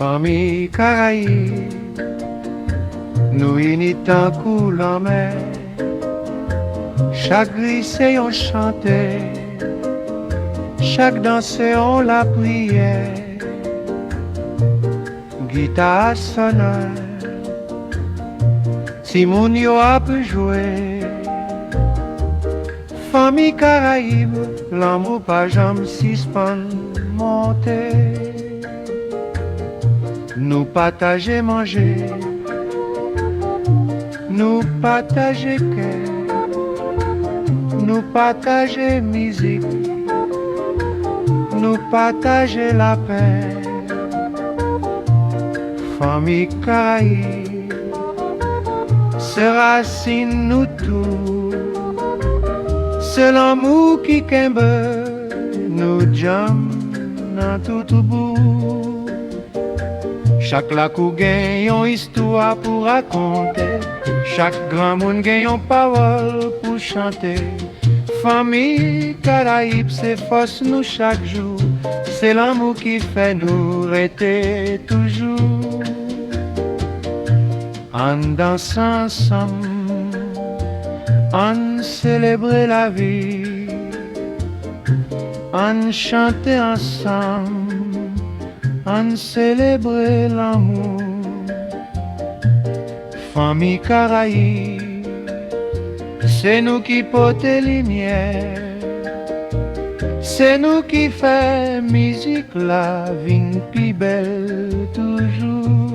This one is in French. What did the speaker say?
Famille Caraïbe, nous unis tant coup la mer. Chaque glissé on chantait, chaque dansé on la prière. Guitare sonore, si moun yo a pu jouer. Famille Caraïbe, l'amour pas jamais suspend monter. Nous partager manger, nous partager cœur, nous partager musique, nous partager la paix. Famille Caraïbe, c'est racine nous tous, c'est l'amour qui kembe nous jam dans tout bout. Chaque lacou gagne une histoire pour raconter, chaque grand monde gagne une parole pour chanter. Famille Caraïbe, c'est force nous chaque jour, c'est l'amour qui fait nous rester toujours. En dansant ensemble, en célébrer la vie, en chanter ensemble, en célébrer l'amour. Famille Caraïbe, c'est nous qui portons lumière, c'est nous qui fait musique la vie plus belle toujours.